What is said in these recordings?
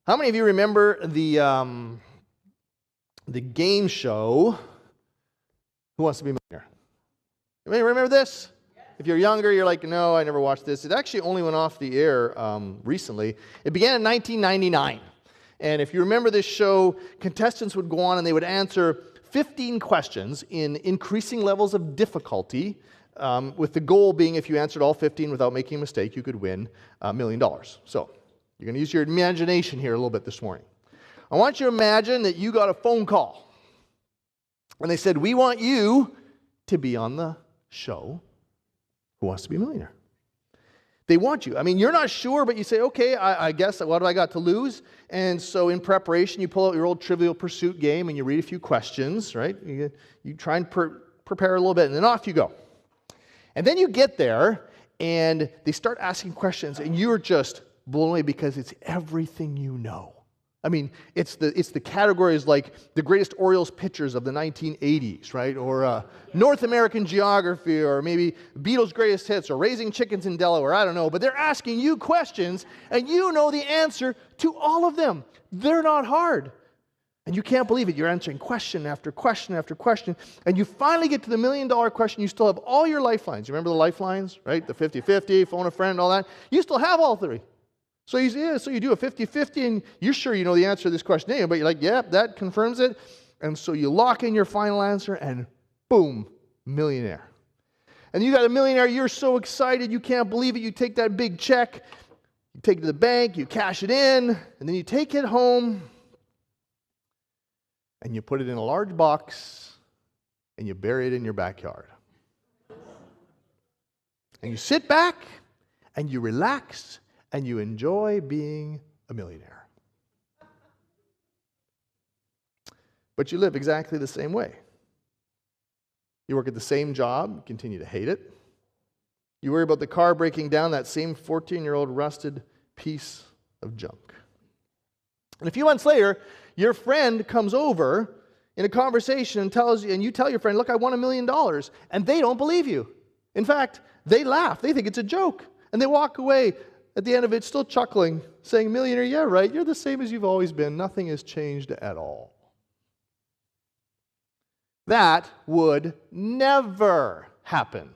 How many of you remember the game show, Who Wants to Be a Millionaire? Anybody remember this? If you're younger, you're like, no, I never watched this. It actually only went off the air recently. It began in 1999. And if you remember this show, contestants would go on and they would answer 15 questions in increasing levels of difficulty, with the goal being if you answered all 15 without making a mistake, you could win $1 million. So you're going to use your imagination here a little bit this morning. I want you to imagine that you got a phone call. And they said, we want you to be on the show Who Wants to Be a Millionaire. They want you. I mean, you're not sure, but you say, okay, I guess, what do I got to lose? And so in preparation, you pull out your old Trivial Pursuit game and you read a few questions, right? You try and prepare a little bit, and then off you go. And then you get there, and they start asking questions, and you're just blown away because it's everything you know. I mean, it's the categories like the greatest Orioles pitchers of the 1980s, right? Or North American geography, or maybe Beatles' greatest hits, or raising chickens in Delaware, I don't know. But they're asking you questions, and you know the answer to all of them. They're not hard. And you can't believe it. You're answering question after question after question, and you finally get to the $1 million question. You still have all your lifelines. You remember the lifelines, right? The 50-50, phone a friend, all that. You still have all three. So you do a 50-50, and you're sure you know the answer to this question anyway, but you're like, yep, that confirms it. And so you lock in your final answer, and boom, millionaire. And you got a millionaire, you're so excited, you can't believe it. You take that big check, you take it to the bank, you cash it in, and then you take it home, and you put it in a large box, and you bury it in your backyard. And you sit back, and you relax, and you enjoy being a millionaire. But you live exactly the same way. You work at the same job, you continue to hate it. You worry about the car breaking down, that same 14-year-old rusted piece of junk. And a few months later, your friend comes over in a conversation and you tell your friend, look, I won $1 million, and they don't believe you. In fact, they laugh. They think it's a joke. And they walk away at the end of it still chuckling, saying, millionaire, yeah, right, you're the same as you've always been. Nothing has changed at all. That would never happen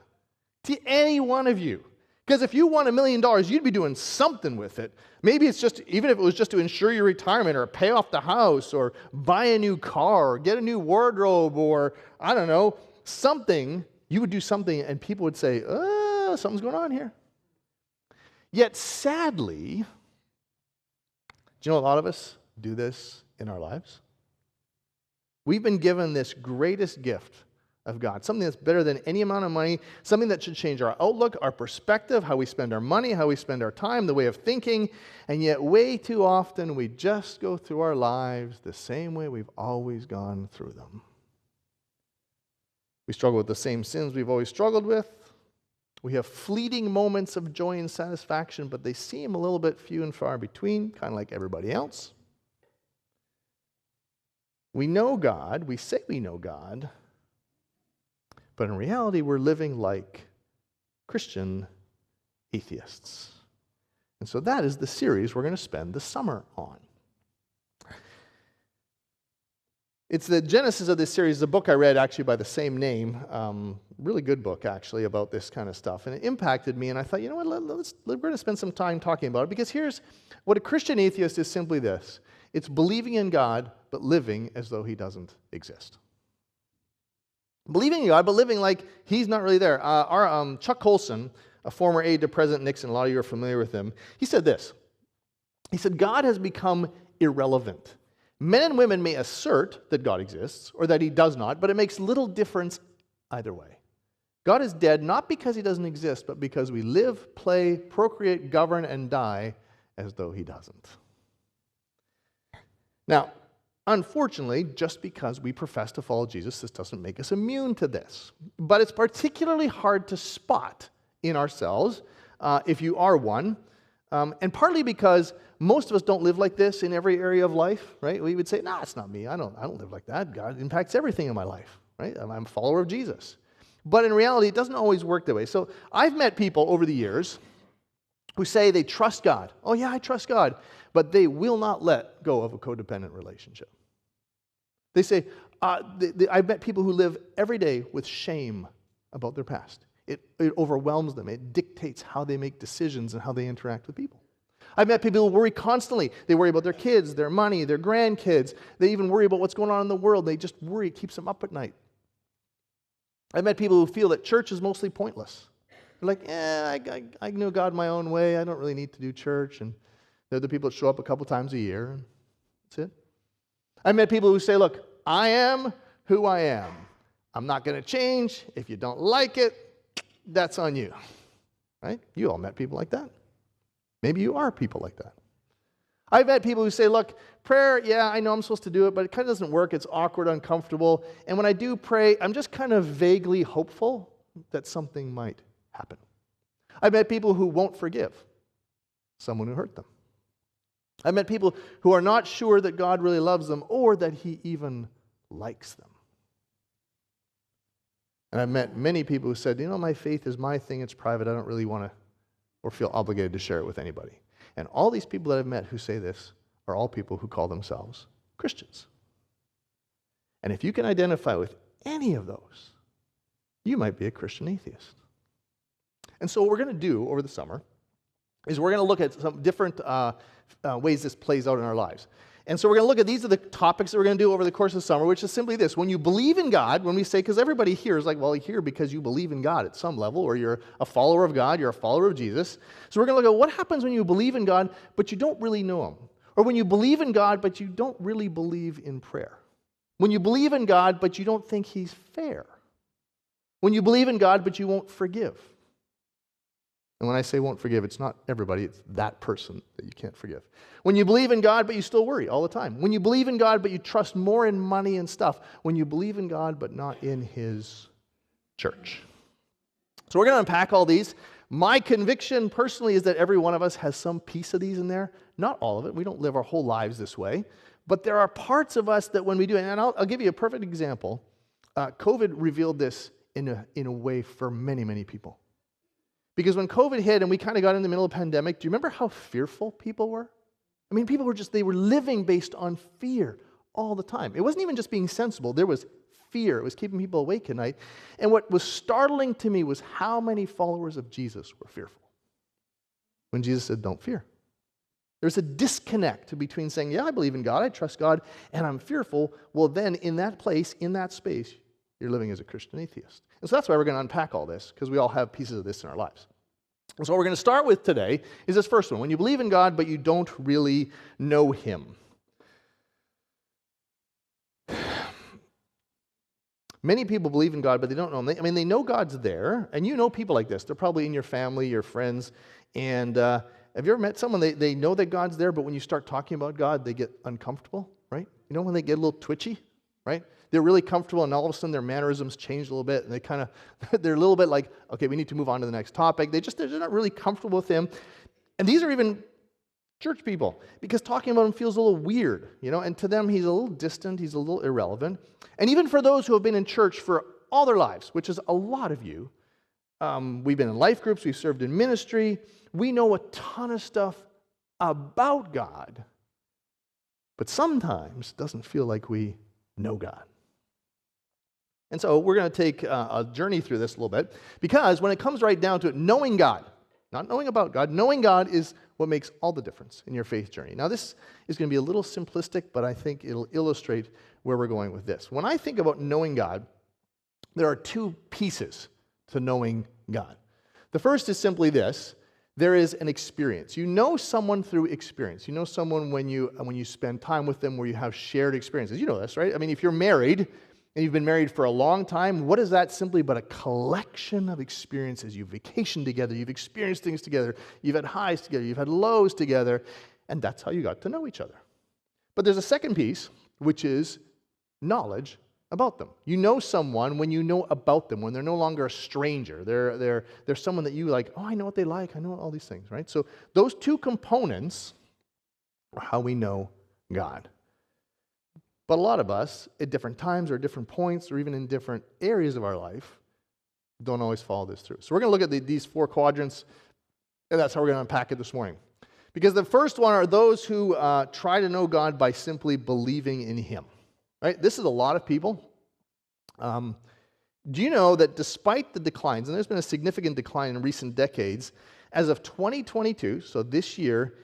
to any one of you. Because if you won $1 million, you'd be doing something with it. Maybe it's just, even if it was just to ensure your retirement or pay off the house or buy a new car or get a new wardrobe or, I don't know, something, you would do something and people would say, something's going on here. Yet sadly, do you know a lot of us do this in our lives? We've been given this greatest gift of God, something that's better than any amount of money, something that should change our outlook, our perspective, how we spend our money, how we spend our time, the way of thinking, and yet way too often we just go through our lives the same way we've always gone through them. We struggle with the same sins we've always struggled with. We have fleeting moments of joy and satisfaction, but they seem a little bit few and far between, kind of like everybody else. We know God, we say we know God, but in reality we're living like Christian atheists. And so that is the series we're going to spend the summer on. It's the genesis of this series, a book I read actually by the same name, really good book actually about this kind of stuff, and it impacted me, and I thought, you know what, we're going to spend some time talking about it, because here's what a Christian atheist is: simply this. It's believing in God, but living as though He doesn't exist. Believing in God, but living like He's not really there. Our Chuck Colson, a former aide to President Nixon, a lot of you are familiar with him, he said this. He said, God has become irrelevant. Men and women may assert that God exists or that He does not, but it makes little difference either way. God is dead not because He doesn't exist, but because we live, play, procreate, govern, and die as though He doesn't. Now, unfortunately, just because we profess to follow Jesus, this doesn't make us immune to this. But it's particularly hard to spot in ourselves if you are one, and partly because most of us don't live like this in every area of life, right? We would say, nah, it's not me. I don't live like that. God impacts everything in my life, right? I'm a follower of Jesus. But in reality, it doesn't always work that way. So I've met people over the years who say they trust God. Oh yeah, I trust God. But they will not let go of a codependent relationship. They say, I've met people who live every day with shame about their past. It overwhelms them. It dictates how they make decisions and how they interact with people. I've met people who worry constantly. They worry about their kids, their money, their grandkids. They even worry about what's going on in the world. They just worry. It keeps them up at night. I've met people who feel that church is mostly pointless. They're like, I knew God my own way. I don't really need to do church. And they're the people that show up a couple times a year. And that's it. I've met people who say, look, I am who I am. I'm not going to change. If you don't like it, that's on you. Right? You all met people like that. Maybe you are people like that. I've met people who say, look, prayer, yeah, I know I'm supposed to do it, but it kind of doesn't work. It's awkward, uncomfortable. And when I do pray, I'm just kind of vaguely hopeful that something might happen. I've met people who won't forgive someone who hurt them. I've met people who are not sure that God really loves them or that He even likes them. And I've met many people who said, my faith is my thing, it's private, I don't really want to or feel obligated to share it with anybody. And all these people that I've met who say this are all people who call themselves Christians. And if you can identify with any of those, you might be a Christian atheist. And so what we're going to do over the summer is we're going to look at some different ways this plays out in our lives. And so we're going to look at, these are the topics that we're going to do over the course of the summer, which is simply this. When you believe in God, when we say, because everybody here is like, well, you're here because you believe in God at some level, or you're a follower of God, you're a follower of Jesus. So we're going to look at what happens when you believe in God, but you don't really know Him. Or when you believe in God, but you don't really believe in prayer. When you believe in God, but you don't think He's fair. When you believe in God, but you won't forgive. And when I say won't forgive, it's not everybody, it's that person that you can't forgive. When you believe in God, but you still worry all the time. When you believe in God, but you trust more in money and stuff. When you believe in God, but not in His church. So we're going to unpack all these. My conviction personally is that every one of us has some piece of these in there. Not all of it. We don't live our whole lives this way. But there are parts of us that when we do, and I'll give you a perfect example. COVID revealed this in a way for many, many people. Because when COVID hit and we kind of got in the middle of the pandemic, do you remember how fearful people were? I mean, people were they were living based on fear all the time. It wasn't even just being sensible. There was fear. It was keeping people awake at night. And what was startling to me was how many followers of Jesus were fearful. When Jesus said, don't fear. There's a disconnect between saying, yeah, I believe in God, I trust God, and I'm fearful. Well, then in that place, in that space, you're living as a Christian atheist. And so that's why we're going to unpack all this, because we all have pieces of this in our lives. And so what we're going to start with today is this first one. When you believe in God, but you don't really know Him. Many people believe in God, but they don't know Him. I mean, they know God's there, and you know people like this. They're probably in your family, your friends, and have you ever met someone, they know that God's there, but when you start talking about God, they get uncomfortable, right? You know when they get a little twitchy, right? They're really comfortable, and all of a sudden their mannerisms change a little bit, and they're a little bit like, okay, we need to move on to the next topic. They're not really comfortable with Him. And these are even church people, because talking about Him feels a little weird, and to them He's a little distant, He's a little irrelevant. And even for those who have been in church for all their lives, which is a lot of you, we've been in life groups, we've served in ministry, we know a ton of stuff about God, but sometimes it doesn't feel like we know God. And so we're going to take a journey through this a little bit, because when it comes right down to it, knowing God, not knowing about God, knowing God is what makes all the difference in your faith journey. Now this is going to be a little simplistic, but I think it'll illustrate where we're going with this. When I think about knowing God, there are two pieces to knowing God. The first is simply this. There is an experience. You know someone through experience. You know someone when you spend time with them where you have shared experiences. You know this, right? I mean, if you're married, and you've been married for a long time, what is that simply but a collection of experiences? You've vacationed together, you've experienced things together, you've had highs together, you've had lows together, and that's how you got to know each other. But there's a second piece, which is knowledge about them. You know someone when you know about them, when they're no longer a stranger. They're someone that you like, oh, I know what they like, I know all these things, right? So those two components are how we know God. But a lot of us, at different times or different points or even in different areas of our life, don't always follow this through. So we're going to look at these four quadrants. And that's how we're going to unpack it this morning. Because the first one are those who try to know God by simply believing in Him. Right? This is a lot of people. Do you know that despite the declines, and there's been a significant decline in recent decades, as of 2022, so this year,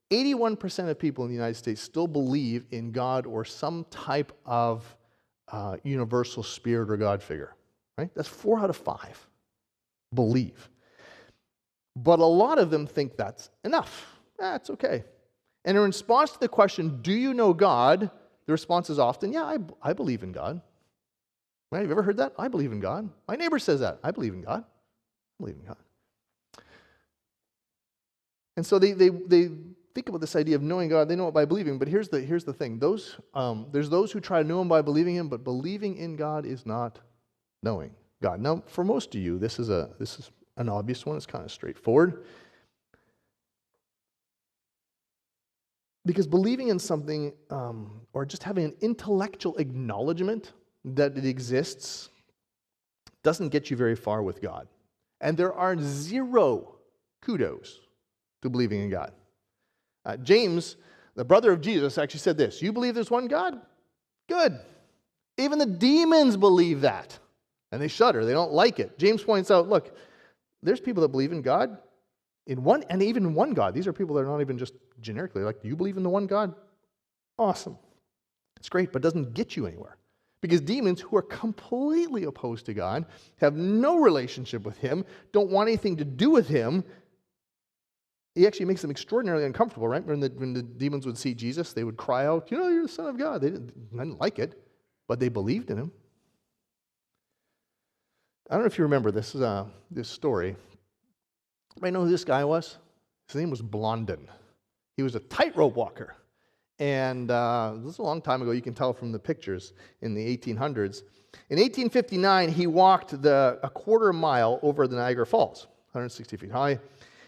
81% of people in the United States still believe in God or some type of universal spirit or God figure. Right? That's 4 out of 5 believe. But a lot of them think that's enough. That's okay. And in response to the question, do you know God? The response is often, yeah, I believe in God. Right? Have you ever heard that? I believe in God. My neighbor says that. I believe in God. I believe in God. And so they think about this idea of knowing God. They know it by believing. But here's the thing. There's those who try to know Him by believing Him, but believing in God is not knowing God. Now, for most of you, this is an obvious one. It's kind of straightforward. Because believing in something, or just having an intellectual acknowledgement that it exists, doesn't get you very far with God. And there are 0 kudos to believing in God. James, the brother of Jesus, actually said this: you believe there's one God? Good. Even the demons believe that. And they shudder. They don't like it. James points out, look, there's people that believe in God, in one, and even one God. These are people that are not even just generically like, do you believe in the one God? Awesome. It's great, but it doesn't get you anywhere. Because demons who are completely opposed to God, have no relationship with Him, don't want anything to do with Him, He actually makes them extraordinarily uncomfortable, right? When the demons would see Jesus, they would cry out, you're the Son of God. They didn't like it, but they believed in Him. I don't know if you remember this story. Anybody know who this guy was? His name was Blondin. He was a tightrope walker. And this is a long time ago. You can tell from the pictures in the 1800s. In 1859, he walked a quarter mile over the Niagara Falls, 160 feet high.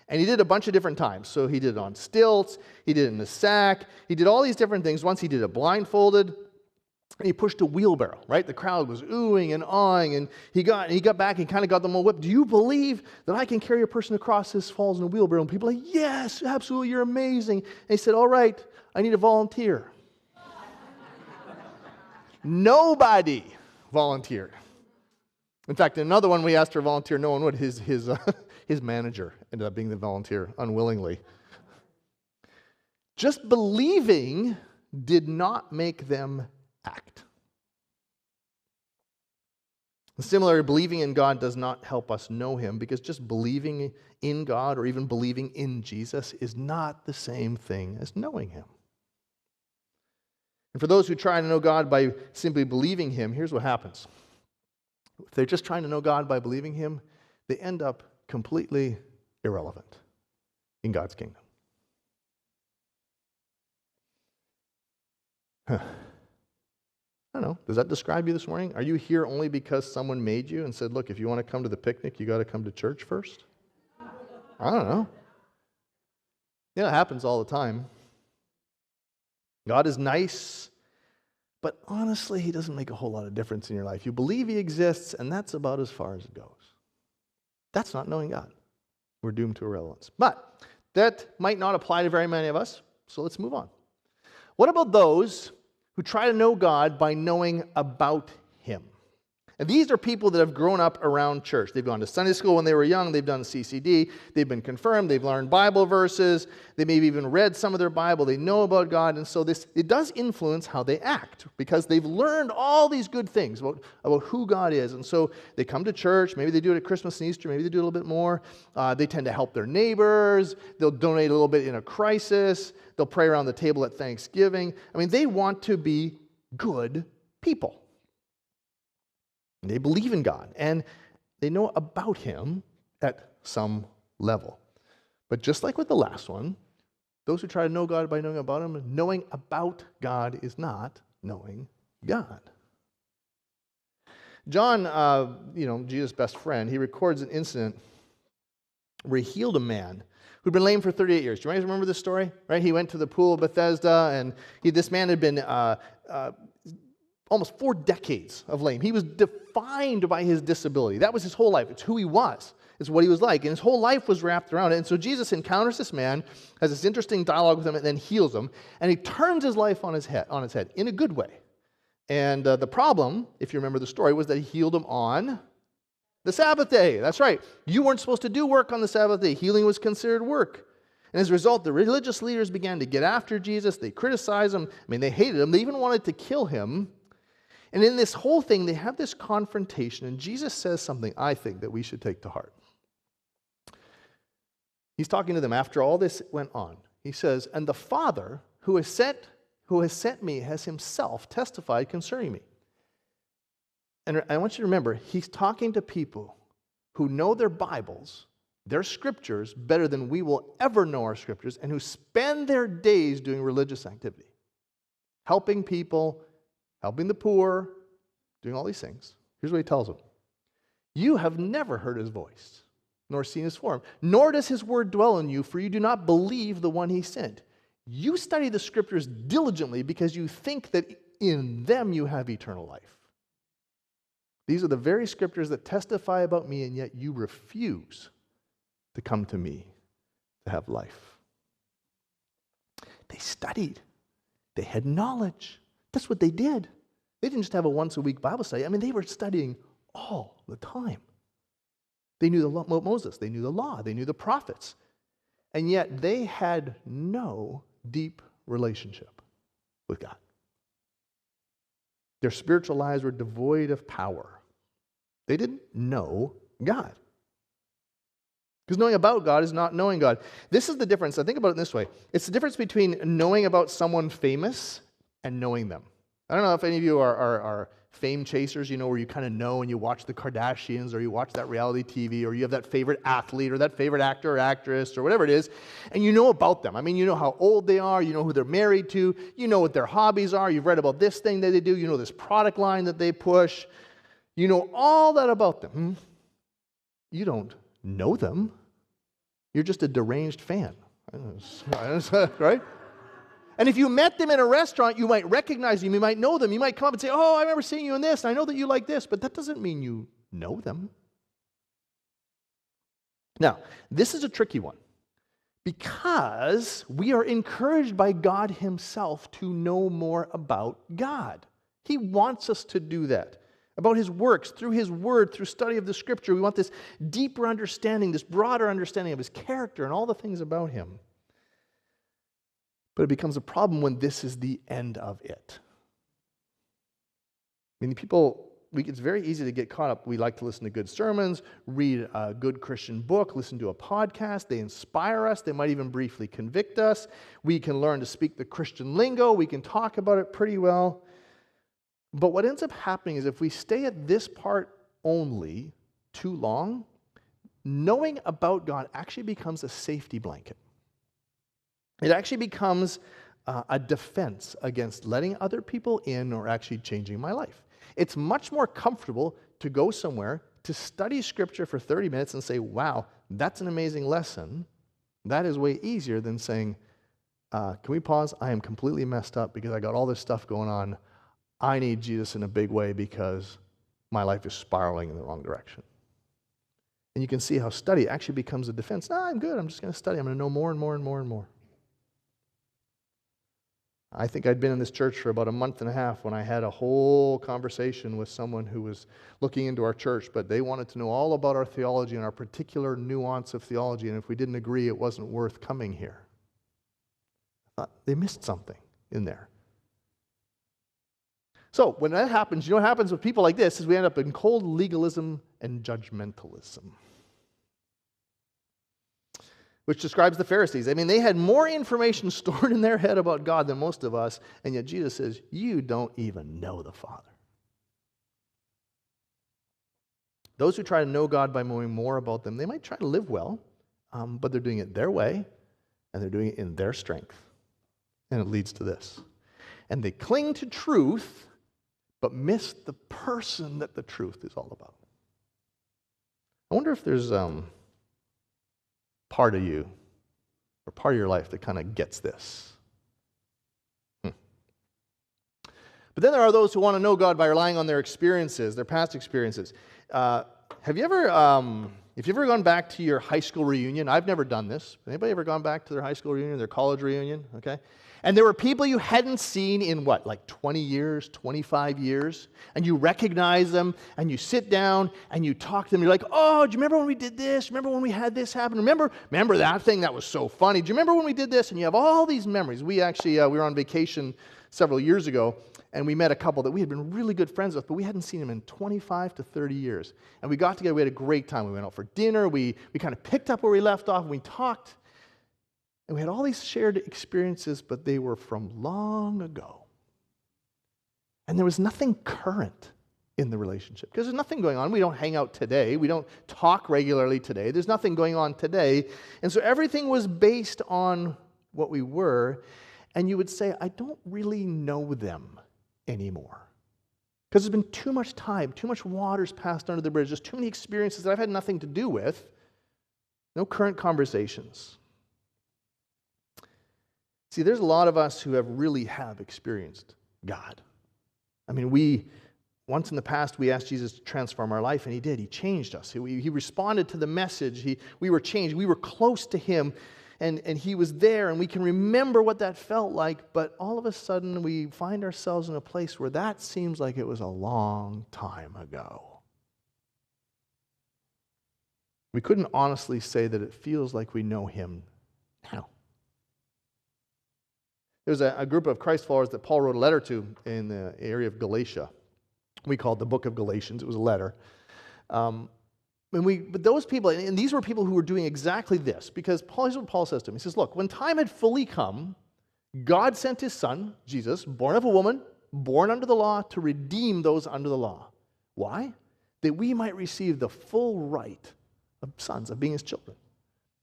And he did a bunch of different times. So he did it on stilts. He did it in a sack. He did all these different things. Once he did it blindfolded. And he pushed a wheelbarrow, right? The crowd was oohing and awing, and he got back and kind of got them all whipped. Do you believe that I can carry a person across this falls in a wheelbarrow? And people are like, yes, absolutely, you're amazing. And he said, all right, I need a volunteer. Nobody volunteered. In fact, another one we asked for a volunteer, no one would. His manager ended up being the volunteer unwillingly. Just believing did not make them act. Similarly, believing in God does not help us know Him, because just believing in God or even believing in Jesus is not the same thing as knowing Him. And for those who try to know God by simply believing Him, here's what happens. If they're just trying to know God by believing Him, they end up completely irrelevant in God's kingdom. I don't know. Does that describe you this morning? Are you here only because someone made you and said, look, if you want to come to the picnic, you got to come to church first? I don't know. Yeah, it happens all the time. God is nice, but honestly, He doesn't make a whole lot of difference in your life. You believe He exists, and that's about as far as it goes. That's not knowing God. We're doomed to irrelevance. But that might not apply to very many of us, so let's move on. What about those who try to know God by knowing about Him? And these are people that have grown up around church. They've gone to Sunday school when they were young. They've done CCD. They've been confirmed. They've learned Bible verses. They maybe even read some of their Bible. They know about God. And so it does influence how they act, because they've learned all these good things about who God is. And so they come to church. Maybe they do it at Christmas and Easter. Maybe they do a little bit more. They tend to help their neighbors. They'll donate a little bit in a crisis. They'll pray around the table at Thanksgiving. I mean, they want to be good people. They believe in God, and they know about Him at some level. But just like with the last one, those who try to know God by knowing about Him, knowing about God is not knowing God. John, Jesus' best friend, he records an incident where he healed a man who'd been lame for 38 years. Do you guys remember this story? Right? He went to the pool of Bethesda, and this man had been almost 4 decades of lame. He was defined by his disability. That was his whole life. It's who he was. It's what he was like. And his whole life was wrapped around it. And so Jesus encounters this man, has this interesting dialogue with him, and then heals him. And he turns his life on its head in a good way. And the problem, if you remember the story, was that he healed him on the Sabbath day. That's right. You weren't supposed to do work on the Sabbath day. Healing was considered work. And as a result, the religious leaders began to get after Jesus. They criticized him. I mean, they hated him. They even wanted to kill him. And in this whole thing, they have this confrontation. And Jesus says something, I think, that we should take to heart. He's talking to them after all this went on. He says, and the Father who has sent me has himself testified concerning me. And I want you to remember, he's talking to people who know their Bibles, their scriptures, better than we will ever know our scriptures, and who spend their days doing religious activity, helping people, helping the poor, doing all these things. Here's what he tells them. You have never heard his voice, nor seen his form, nor does his word dwell in you, for you do not believe the one he sent. You study the scriptures diligently because you think that in them you have eternal life. These are the very scriptures that testify about me, and yet you refuse to come to me to have life. They studied. They had knowledge. That's what they did. They didn't just have a once-a-week Bible study. I mean, they were studying all the time. They knew Moses. They knew the law. They knew the prophets. And yet they had no deep relationship with God. Their spiritual lives were devoid of power. They didn't know God. Because knowing about God is not knowing God. This is the difference. I think about it this way. It's the difference between knowing about someone famous and knowing them. I don't know if any of you are fame chasers, where you kind of know and you watch the Kardashians or you watch that reality TV or you have that favorite athlete or that favorite actor or actress or whatever it is, and you know about them. I mean, you know how old they are, you know who they're married to, you know what their hobbies are, you've read about this thing that they do, you know this product line that they push, you know all that about them. You don't know them. You're just a deranged fan, right? And if you met them in a restaurant, you might recognize them, you might know them, you might come up and say, oh, I remember seeing you in this, and I know that you like this, but that doesn't mean you know them. Now, this is a tricky one, because we are encouraged by God himself to know more about God. He wants us to do that, about his works, through his word, through study of the scripture. We want this deeper understanding, this broader understanding of his character and all the things about him. But it becomes a problem when this is the end of it. I mean, it's very easy to get caught up. We like to listen to good sermons, read a good Christian book, listen to a podcast. They inspire us. They might even briefly convict us. We can learn to speak the Christian lingo. We can talk about it pretty well. But what ends up happening is if we stay at this part only too long, knowing about God actually becomes a safety blanket. It actually becomes a defense against letting other people in or actually changing my life. It's much more comfortable to go somewhere, to study Scripture for 30 minutes and say, wow, that's an amazing lesson. That is way easier than saying, can we pause? I am completely messed up because I got all this stuff going on. I need Jesus in a big way because my life is spiraling in the wrong direction. And you can see how study actually becomes a defense. No, I'm good. I'm just going to study. I'm going to know more and more and more and more. I think I'd been in this church for about a month and a half when I had a whole conversation with someone who was looking into our church, but they wanted to know all about our theology and our particular nuance of theology, and if we didn't agree, it wasn't worth coming here. I thought they missed something in there. So when that happens, you know what happens with people like this is we end up in cold legalism and judgmentalism, which describes the Pharisees. I mean, they had more information stored in their head about God than most of us, and yet Jesus says, you don't even know the Father. Those who try to know God by knowing more about them, they might try to live well, but they're doing it their way, and they're doing it in their strength. And it leads to this. And they cling to truth, but miss the person that the truth is all about. I wonder if there's part of you or part of your life that kind of gets this. But then there are those who want to know God by relying on their experiences, their past experiences. Have you ever, If you've ever gone back to your high school reunion, I've never done this. Anybody ever gone back to their high school reunion, their college reunion? Okay. And there were people you hadn't seen in what, like 20 years, 25 years? And you recognize them, and you sit down, and you talk to them. You're like, oh, do you remember when we did this? Remember when we had this happen? Remember that thing that was so funny? Do you remember when we did this? And you have all these memories. We actually, we were on vacation several years ago, and we met a couple that we had been really good friends with, but we hadn't seen them in 25 to 30 years. And we got together. We had a great time. We went out for dinner. We kind of picked up where we left off, and we talked. And we had all these shared experiences, but they were from long ago. And there was nothing current in the relationship because there's nothing going on. We don't hang out today. We don't talk regularly today. There's nothing going on today. And so everything was based on what we were. And you would say, I don't really know them anymore. Because there's been too much time, too much water's passed under the bridge. There's too many experiences that I've had nothing to do with. No current conversations. See, there's a lot of us who really have experienced God. I mean, once in the past, we asked Jesus to transform our life, and He did. He changed us. He responded to the message. We were changed. We were close to Him, and He was there, and we can remember what that felt like, but all of a sudden, we find ourselves in a place where that seems like it was a long time ago. We couldn't honestly say that it feels like we know Him now. There's a group of Christ followers that Paul wrote a letter to in the area of Galatia. We call it the book of Galatians. It was a letter. But those people, and these were people who were doing exactly this, because here's what Paul says to him. He says, look, when time had fully come, God sent His Son, Jesus, born of a woman, born under the law, to redeem those under the law. Why? That we might receive the full right of sons, of being His children.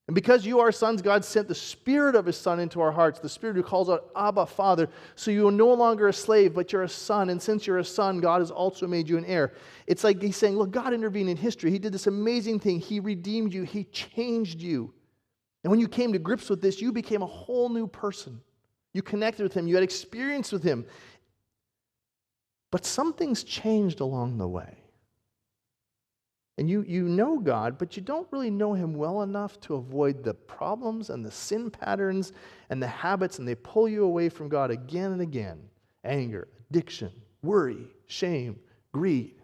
And because you are sons, God sent the Spirit of His Son into our hearts, the Spirit who calls out, Abba, Father. So you are no longer a slave, but you're a son. And since you're a son, God has also made you an heir. It's like He's saying, look, God intervened in history. He did this amazing thing. He redeemed you. He changed you. And when you came to grips with this, you became a whole new person. You connected with Him. You had experience with Him. But something's changed along the way. And you know God, but you don't really know Him well enough to avoid the problems and the sin patterns and the habits, and they pull you away from God again and again. Anger, addiction, worry, shame, greed.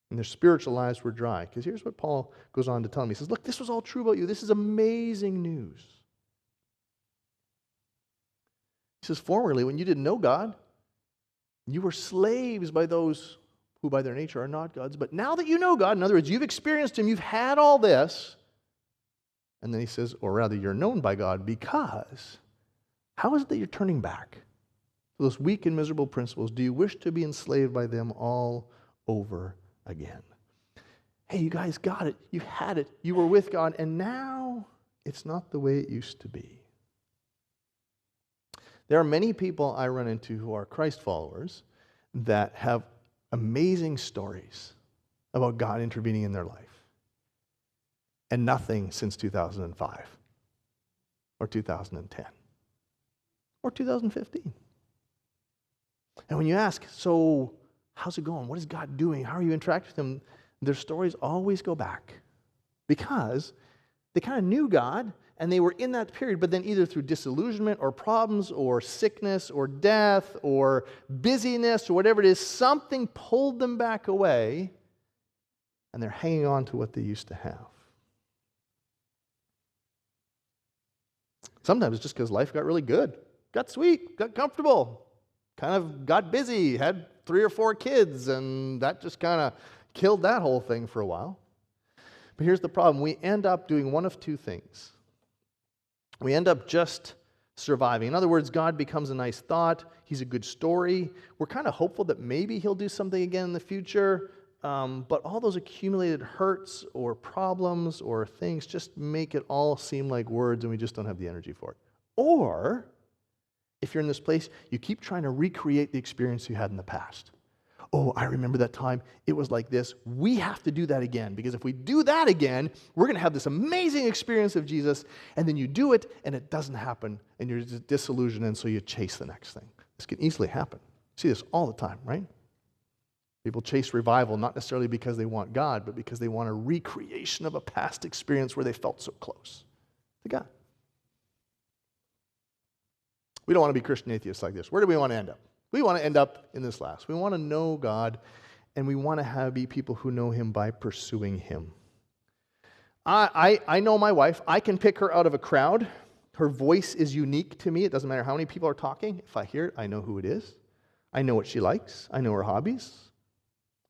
And their spiritual lives were dry. Because here's what Paul goes on to tell me. He says, look, this was all true about you. This is amazing news. He says, formerly, when you didn't know God, you were slaves by those who by their nature are not gods. But now that you know God, in other words, you've experienced Him, you've had all this. And then he says, or rather, you're known by God because how is it that you're turning back to those weak and miserable principles? Do you wish to be enslaved by them all over again? Hey, you guys got it. You had it. You were with God. And now it's not the way it used to be. There are many people I run into who are Christ followers that have amazing stories about God intervening in their life. And nothing since 2005 or 2010 or 2015. And when you ask, so how's it going? What is God doing? How are you interacting with Him? Their stories always go back because they kind of knew God and they were in that period, but then either through disillusionment or problems or sickness or death or busyness or whatever it is, something pulled them back away and they're hanging on to what they used to have. Sometimes it's just because life got really good, got sweet, got comfortable, kind of got busy, had 3 or 4 kids, and that just kind of killed that whole thing for a while. But here's the problem. We end up doing one of two things. We end up just surviving. In other words, God becomes a nice thought. He's a good story. We're kind of hopeful that maybe He'll do something again in the future. But all those accumulated hurts or problems or things just make it all seem like words and we just don't have the energy for it. Or, if you're in this place, you keep trying to recreate the experience you had in the past. Oh, I remember that time. It was like this. We have to do that again, because if we do that again, we're going to have this amazing experience of Jesus, and then you do it, and it doesn't happen, and you're disillusioned, and so you chase the next thing. This can easily happen. You see this all the time, right? People chase revival not necessarily because they want God, but because they want a recreation of a past experience where they felt so close to God. We don't want to be Christian atheists like this. Where do we want to end up? We want to end up in this last. We want to know God, and we want to be people who know Him by pursuing Him. I know my wife. I can pick her out of a crowd. Her voice is unique to me. It doesn't matter how many people are talking. If I hear it, I know who it is. I know what she likes. I know her hobbies.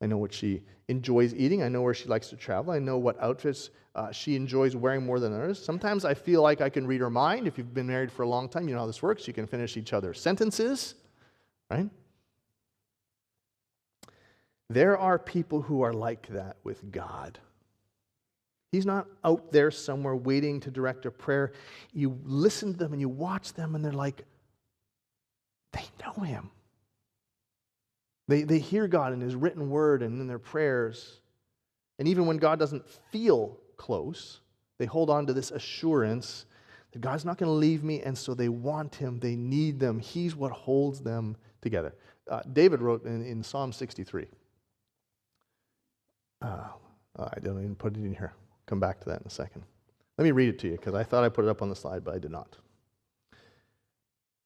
I know what she enjoys eating. I know where she likes to travel. I know what outfits she enjoys wearing more than others. Sometimes I feel like I can read her mind. If you've been married for a long time, you know how this works. You can finish each other's sentences, right? There are people who are like that with God. He's not out there somewhere waiting to direct a prayer. You listen to them and you watch them and they're like, they know Him. They hear God in His written word and in their prayers. And even when God doesn't feel close, they hold on to this assurance that God's not going to leave me, and so they want Him, they need them. He's what holds them together. David wrote in Psalm 63. I don't even put it in here. Come back to that in a second. Let me read it to you, because I thought I put it up on the slide, but I did not.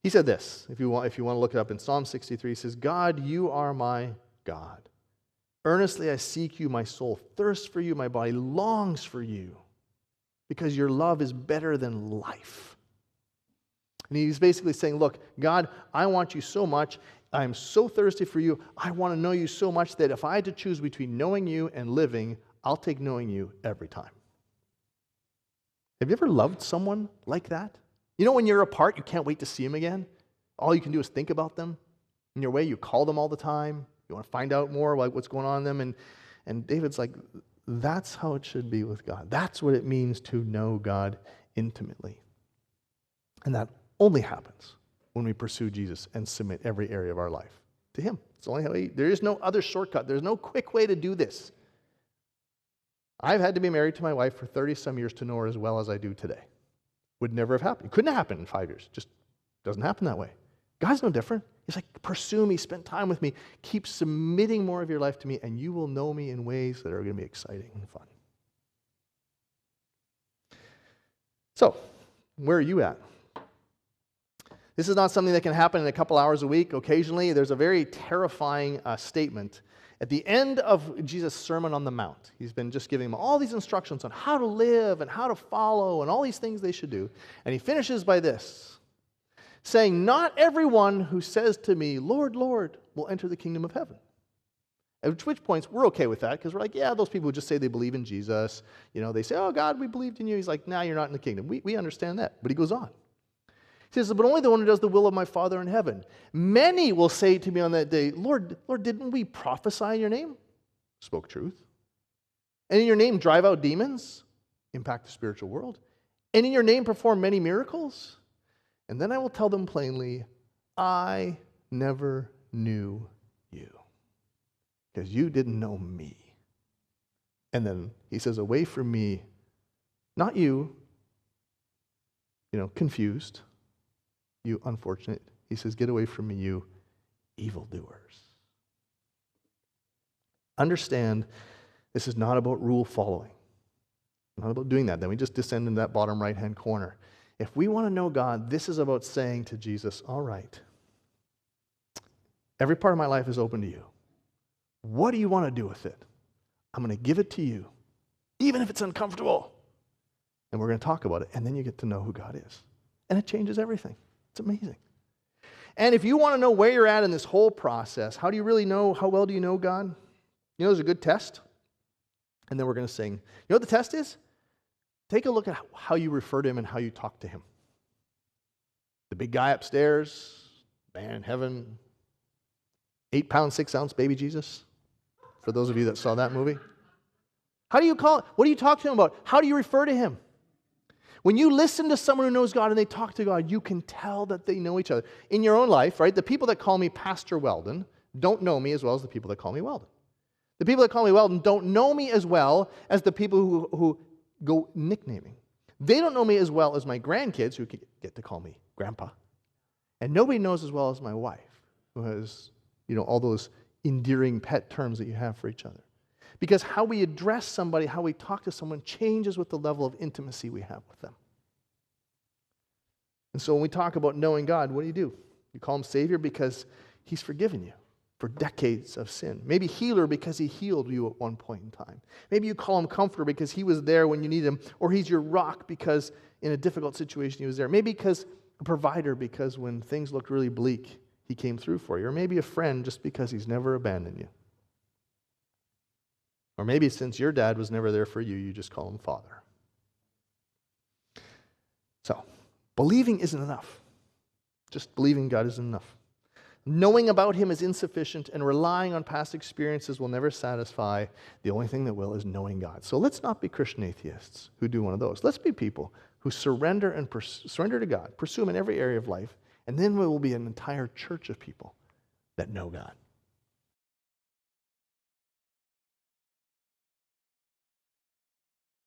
He said this, if you want to look it up in Psalm 63, he says, God, you are my God. Earnestly I seek you, my soul thirsts for you, my body longs for you, because your love is better than life. And he's basically saying, look, God, I want you so much. I'm so thirsty for you. I want to know you so much that if I had to choose between knowing you and living, I'll take knowing you every time. Have you ever loved someone like that? You know, when you're apart, you can't wait to see them again. All you can do is think about them. In your way, you call them all the time. You want to find out more like what's going on in them. And David's like, that's how it should be with God. That's what it means to know God intimately. And that only happens when we pursue Jesus and submit every area of our life to Him. It's the only way. There is no other shortcut. There's no quick way to do this. I've had to be married to my wife for 30-some years to know her as well as I do today. Would never have happened. It couldn't happen in 5 years. Just doesn't happen that way. God's no different. He's like, pursue me, spend time with me, keep submitting more of your life to me, and you will know me in ways that are going to be exciting and fun. So, where are you at? This is not something that can happen in a couple hours a week. Occasionally, there's a very terrifying statement at the end of Jesus' Sermon on the Mount. He's been just giving them all these instructions on how to live and how to follow and all these things they should do. And He finishes by this, saying, not everyone who says to me, Lord, Lord, will enter the kingdom of heaven. At which points, we're okay with that, because we're like, yeah, those people who just say they believe in Jesus, you know, they say, oh, God, we believed in you. He's like, nah, you're not in the kingdom. We understand that. But He goes on. He says, but only the one who does the will of my Father in heaven. Many will say to me on that day, Lord, Lord, didn't we prophesy in your name? Spoke truth. And in your name drive out demons? Impact the spiritual world. And in your name perform many miracles? And then I will tell them plainly, I never knew you, because you didn't know me. And then He says, away from me, not you, confused, you unfortunate. He says, get away from me, you evildoers. Understand, this is not about rule following. Not about doing that. Then we just descend into that bottom right-hand corner. If we want to know God, this is about saying to Jesus, all right, every part of my life is open to you. What do you want to do with it? I'm going to give it to you, even if it's uncomfortable. And we're going to talk about it, and then you get to know who God is. And it changes everything. It's amazing. And if you want to know where you're at in this whole process, how do you really know, how well do you know God? You know, there's a good test. And then we're going to sing. You know what the test is? Take a look at how you refer to Him and how you talk to Him. The big guy upstairs, man in heaven, 8-pound, 6-ounce baby Jesus, for those of you that saw that movie. How do you call it? What do you talk to Him about? How do you refer to Him? When you listen to someone who knows God and they talk to God, you can tell that they know each other. In your own life, right, the people that call me Pastor Weldon don't know me as well as the people that call me Weldon. The people that call me Weldon don't know me as well as the people who go nicknaming. They don't know me as well as my grandkids, who get to call me Grandpa. And nobody knows as well as my wife, who has, all those endearing pet terms that you have for each other. Because how we address somebody, how we talk to someone changes with the level of intimacy we have with them. And so when we talk about knowing God, what do? You call him Savior because he's forgiven you for decades of sin. Maybe healer because he healed you at one point in time. Maybe you call him Comforter because he was there when you needed him, or he's your rock because in a difficult situation he was there. Maybe because a provider because when things looked really bleak, he came through for you. Or maybe a friend just because he's never abandoned you. Or maybe since your dad was never there for you, you just call him Father. So, believing isn't enough. Just believing God isn't enough. Knowing about him is insufficient, and relying on past experiences will never satisfy. The only thing that will is knowing God. So let's not be Christian atheists who do one of those. Let's be people who surrender to God, pursue him in every area of life, and then we will be an entire church of people that know God.